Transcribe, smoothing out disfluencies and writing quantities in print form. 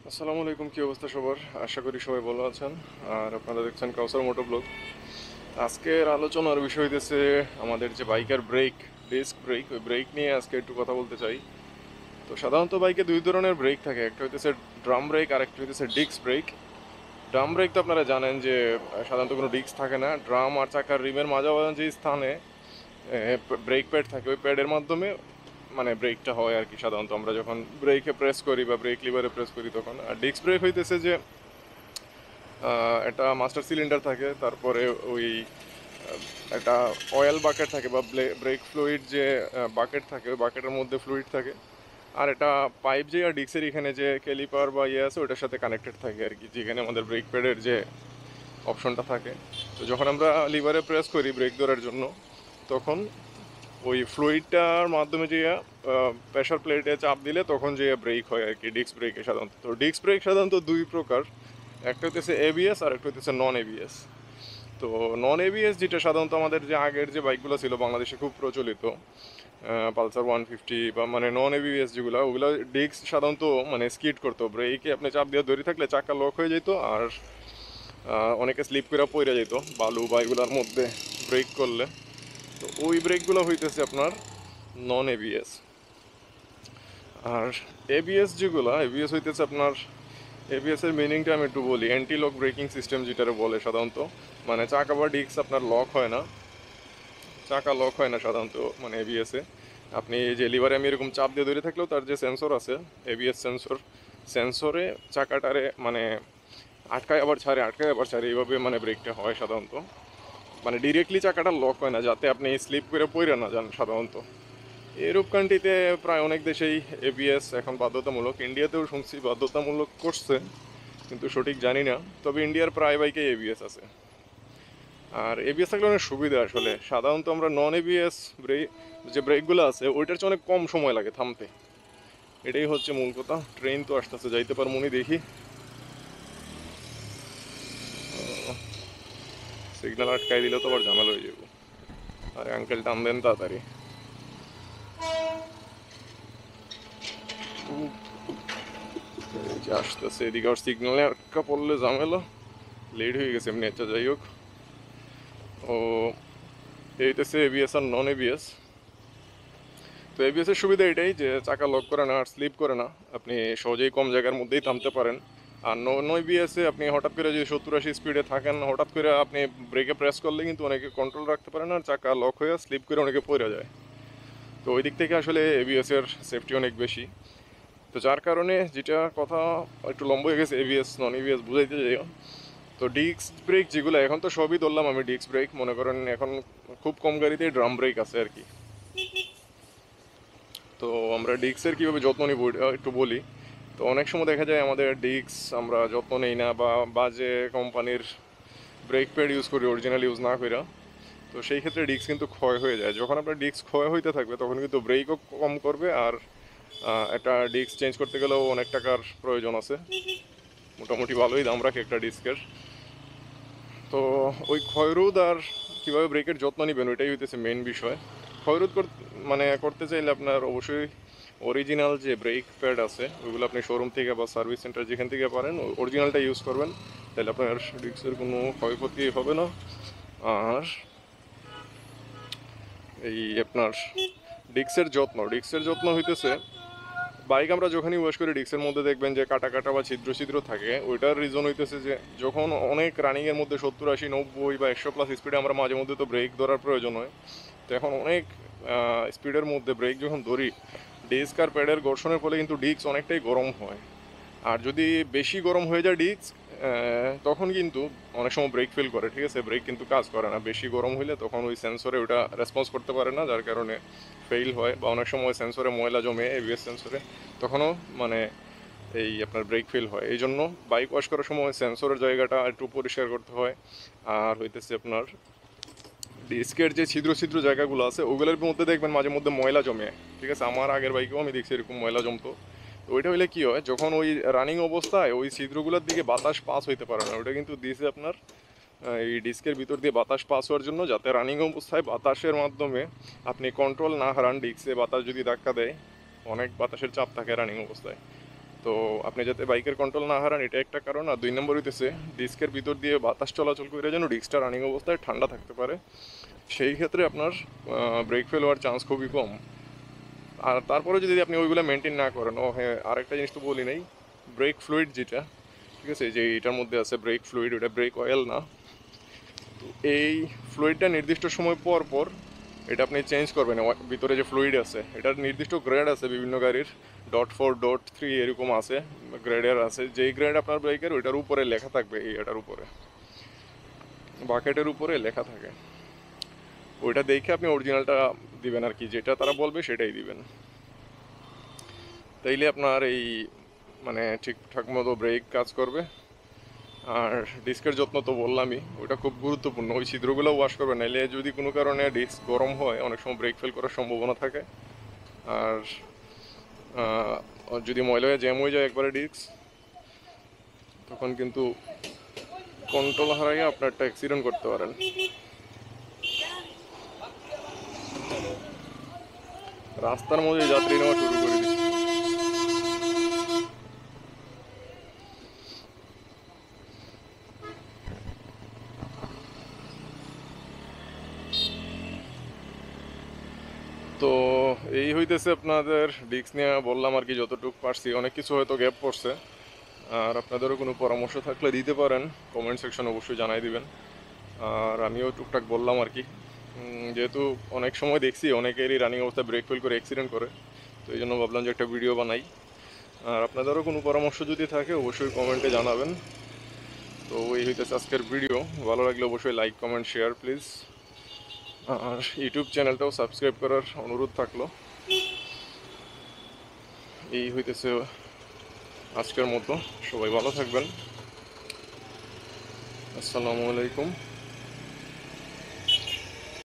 আসসালামু আলাইকুম, কি অবস্থা সবার? আশা করি সবাই ভালো আছেন। আর আপনারা দেখছেন কাউসার মোটো ব্লগ। আজকের আলোচনার বিষয় হইতেছে আমাদের যে বাইকের ব্রেক, ডিস্ক ব্রেক, ওই ব্রেক নিয়ে আজকে একটু কথা বলতে চাই। তো সাধারণত বাইকে দুই ধরনের ব্রেক থাকে, একটা হইতেছে ড্রাম ব্রেক আর একটা হইতেছে ডিস্ক ব্রেক। ড্রাম ব্রেক তো আপনারা জানেন যে সাধারণত কোনো ডিস্ক থাকে না, ড্রাম আর চাকার রিমের মাঝামাঝি স্থানে ব্রেক প্যাড থাকে, ওই প্যাডের মাধ্যমে মানে ব্রেকটা হয় আর কি। সাধারণত আমরা যখন ব্রেকে প্রেস করি বা ব্রেক লিভারে প্রেস করি তখন। আর ডিস্ক ব্রেক হইতেছে যে একটা মাস্টার সিলিন্ডার থাকে, তারপরে ওই একটা অয়েল বাকেট থাকে বা ব্রেক ফ্লুইড যে বাকেট থাকে, ওই বাকেটের মধ্যে ফ্লুইড থাকে। আর এটা পাইপ যে আর ডিক্সের এখানে যে ক্যালিপার বা ইয়ে আছে ওটার সাথে কানেক্টেড থাকে আর কি, যেখানে আমাদের ব্রেক প্যাডের যে অপশনটা থাকে। তো যখন আমরা লিভারে প্রেস করি ব্রেক ধরার জন্য, তখন ওই ফ্লুইডটার মাধ্যমে যে প্রেশার প্লেটে চাপ দিলে তখন যে ব্রেক হয় আর কি, ডিস্ক ব্রেকে সাধারণত। তো ডিস্ক ব্রেক সাধারণত দুই প্রকার, একটা হইতেছে এবিএস আর একটা হইতেছে নন এবিএস। তো নন এবিএস যেটা সাধারণত আমাদের যে আগের যে বাইকগুলো ছিল বাংলাদেশে খুব প্রচলিত, পালসার 150 বা মানে নন এবিএস যেগুলো, ওগুলো ডিস্ক সাধারণত মানে স্কিড করতো, ব্রেকে আপনি চাপ দিয়ে ধরে থাকলে চাকা লক হয়ে যেত। আর অনেকে স্লিপ করে পড়ে যেত বালু বা এগুলোর মধ্যে ব্রেক করলে। তো ওই ব্রেকগুলো হইতেছে আপনার নন এবিএস। আর এবিএস যেগুলো, এবিএস হইতেছে আপনার, এবিএস এর মিনিংটা আমি একটু বলি। অ্যান্টি লক ব্রেকিং সিস্টেম যেটারে বলে সাধারণত, মানে চাকা বা ডিস্ক আপনার লক হয় না, চাকা লক হয় না সাধারণত মানে এবিএসে। আপনি যে লিভারে আমি এরকম চাপ দিয়ে ধরে থাকলেও তার যে সেন্সর আছে, এবিএস সেন্সর, সেন্সরে চাকাটারে মানে আটকায় আবার ছাড়ে, আটকায় আবার ছাড়ে, এইভাবে মানে ব্রেকটা হয় সাধারণত। মানে ডিরেক্টলি চাকাটা লক হয় না, যাতে আপনি স্লিপ করে পড়ে না যান সাধারণত। ইউরোপ কান্ট্রিতে প্রায় অনেক দেশেই এবিএস এখন বাধ্যতামূলক, ইন্ডিয়াতেও শুনছি বাধ্যতামূলক করছে, কিন্তু সঠিক জানি না। তবে ইন্ডিয়ার প্রায় বাইকে এবিএস আছে। আর এবিএস থাকলে অনেক সুবিধা আসলে। সাধারণত আমরা নন এবিএস ব্রেক যে ব্রেকগুলো আছে ওইটার চেয়ে অনেক কম সময় লাগে থামতে, এটাই হচ্ছে মূল কথা। ট্রেন তো আসতেছে, যাইতে পারবো নি দেখি। সিগন্যাল আটকাই দিলে তো আবার ঝামেলা হয়ে যাবো। আরে আঙ্কেল টান দেন তাড়াতাড়ি। এই যে আসতেছে এদিকে, আর সিগন্যালে আটকা পড়লে ঝামেলা, লেট হয়ে গেছে এমনি। আচ্ছা যাই হোক, ও এইতেছে এবিএস আর নন এবিএস। তো এবিএস এর সুবিধা এটাই যে চাকা লক করে না আর স্লিপ করে না, আপনি সহজেই কম জায়গার মধ্যেই থামতে পারেন। আর নন এবিএস এ আপনি হঠাৎ করে যদি 70-80 স্পিডে থাকেন, হঠাৎ করে আপনি ব্রেকে প্রেস করলে কিন্তু অনেকে কন্ট্রোল রাখতে পারে না, আর চাকা লক হয়ে স্লিপ করে অনেকে পড়ে যায়। তো ওই দিক থেকে আসলে এবিএস এর সেফটি অনেক বেশি। তো যার কারণে যেটা কথা একটু লম্বা হয়ে গেছে, এবিএস নন এবিএস বুঝাইতে যাই। তো ডিস্ক ব্রেক যেগুলো, এখন তো সবই ধরলাম আমি ডিস্ক ব্রেক, মনে করেন এখন খুব কম গাড়িতেই ড্রাম ব্রেক আছে আর কি। তো আমরা ডিস্কের কীভাবে যত্ন নিব একটু বলি। তো অনেক সময় দেখা যায় আমাদের ডিস্ক আমরা যত্ন নেই না, বা বাজে কোম্পানির ব্রেক প্যাড ইউজ করি অরিজিনাল ইউজ না কইরা। তো সেই ক্ষেত্রে ডিস্ক কিন্তু ক্ষয় হয়ে যায়। যখন আপনার ডিস্ক ক্ষয় হইতে থাকবে তখন কিন্তু ব্রেকও কম করবে, আর একটা ডিস্ক চেঞ্জ করতে গেলেও অনেক টাকার প্রয়োজন আছে, মোটামুটি ভালোই দাম রাখে একটা ডিস্কের। তো ওই ক্ষয়রোধ আর কীভাবে ব্রেকের যত্ন নেবেন ওইটাই হইতেছে মেন বিষয়। ক্ষয়রোধ মানে করতে চাইলে আপনার অবশ্যই অরিজিনাল যে ব্রেক প্যাড আছে ওইগুলো আপনি শোরুম থেকে বা সার্ভিস সেন্টার যেখান থেকে পারেন অরিজিনালটা ইউজ করবেন, তাহলে আপনার ডিস্কের কোনো ক্ষয়ক্ষতি হবে না। আর এই আপনার ডিস্কের যত্ন হইতেছে, বাইক আমরা যখনই ওয়াশ করি ডিস্কের মধ্যে দেখবেন যে কাটা কাটা বা ছিদ্র ছিদ্র থাকে। ওইটার রিজন হইতেছে যে যখন অনেক রানিংয়ের মধ্যে 70-80-90 বা 100+ স্পিডে আমরা মাঝে মধ্যে তো ব্রেক ধরার প্রয়োজন হয়। তো এখন অনেক স্পিডের মধ্যে ব্রেক যখন ধরি, ডিস্ক আর প্যাডের ঘর্ষণের ফলে কিন্তু ডিস্ক অনেকটাই গরম হয়। আর যদি বেশি গরম হয়ে যায় ডিস্ক, তখন কিন্তু অনেক সময় ব্রেক ফেল করে, ঠিক আছে, ব্রেক কিন্তু কাজ করে না বেশি গরম হইলে। তখন ওই সেন্সরে ওটা রেসপন্স করতে পারে না, যার কারণে ফেল হয়। বা অনেক সময় সেন্সরে ময়লা জমে এবিএস সেন্সরে, তখনও মানে এই আপনার ব্রেক ফেল হয়। এই জন্য বাইক ওয়াশ করার সময় সেন্সরের জায়গাটা একটু পরিষ্কার করতে হয়। আর হইতেছে আপনার ডিস্কের যে ছিদ্র ছিদ্র জায়গাগুলো আছে ওগুলোর মধ্যে দেখবেন মাঝে মধ্যে ময়লা জমে, ঠিক আছে। আমার আগের বাইকেও আমি দেখছি এরকম ময়লা জমতো। তো ওইটা হলে কী হয়, যখন ওই রানিং অবস্থায় ওই ছিদ্রগুলোর দিকে বাতাস পাস হইতে পারে না, ওইটা কিন্তু দিয়েছে আপনার এই ডিস্কের ভিতর দিয়ে বাতাস পাস হওয়ার জন্য, যাতে রানিং অবস্থায় বাতাসের মাধ্যমে আপনি কন্ট্রোল না হারান। ডিস্কে বাতাস যদি ধাক্কা দেয়, অনেক বাতাসের চাপ থাকে রানিং অবস্থায়, তো আপনি যাতে বাইকের কন্ট্রোল না হারান এটা একটা কারণ। আর 2 নম্বর হইতেছে ডিস্কের ভিতর দিয়ে বাতাস চলাচল করে যেন ডিস্কটা রানিং অবস্থায় ঠান্ডা থাকতে পারে, সেই ক্ষেত্রে আপনার ব্রেক ফেল হওয়ার চান্স খুবই কম। আর তারপরে যদি আপনি ওইগুলো মেনটেন না করেন, ও হ্যাঁ আরেকটা জিনিস তো বলি নাই, ব্রেক ফ্লুইড যেটা, ঠিক আছে, যে এটার মধ্যে আছে ব্রেক ফ্লুইড, ওটা ব্রেক অয়েল না। তো এই ফ্লুইডটা নির্দিষ্ট সময় পর পর এটা আপনি চেঞ্জ করবেন। ভিতরে যে ফ্লুইড আছে এটার নির্দিষ্ট গ্রেড আছে বিভিন্ন গাড়ির, .4 .3 এরকম আছে, গ্রেডের আছে। যেই গ্রেড আপনার বাইকের ওইটার উপরে লেখা থাকবে, এই এটার উপরে বাকেটের উপরে লেখা থাকে, ওইটা দেখে আপনি অরিজিনালটা দিবেন আর কি, যেটা তারা বলবে সেটাই দিবেন। তাইলে আপনার এই মানে ঠিকঠাক মতো ব্রেক কাজ করবে। আর ডিস্কের যত্ন তো বললামই, ওটা খুব গুরুত্বপূর্ণ। ওই ছিদ্রগুলো ওয়াশ করবে, নাইলে যদি কোনো কারণে ডিস্ক গরম হয় অনেক সময় ব্রেক ফেল করার সম্ভাবনা থাকে। আর যদি ময়লা হয়ে জ্যাম হয়ে যায় একবারে ডিস্ক, তখন কিন্তু কন্ট্রোল হারাইয়া আপনার একটা অ্যাক্সিডেন্ট করতে পারেন। রাস্তার মধ্যে যাত্রী নেওয়া শুরু করে দিচ্ছে। তো এই হইতেছে আপনাদের ডিস্ক নিয়ে বললাম আর কি, যতটুকু পারছি। অনেক কিছু হয়তো গ্যাপ পড়ছে, আর আপনাদেরও কোনো পরামর্শ থাকলে দিতে পারেন, কমেন্ট সেকশন অবশ্যই জানাই দিবেন। আর আমিও টুকটাক বললাম আর কি, যেহেতু অনেক সময় দেখছি অনেকেরই রানিং অবস্থায় ব্রেক ফেল করে অ্যাক্সিডেন্ট করে, তো এই জন্য ভাবলাম যে একটা ভিডিও বানাই। আর আপনাদেরও কোনো পরামর্শ যদি থাকে অবশ্যই কমেন্টে জানাবেন। তো এই হইতেছে আজকের ভিডিও। ভালো লাগলে অবশ্যই লাইক কমেন্ট শেয়ার প্লিজ। আর ইউটিউব চ্যানেলটাও সাবস্ক্রাইব করার অনুরোধ থাকলো। এই হইতেছে আজকের মতো। সবাই ভালো থাকবেন। আসসালামু আলাইকুম।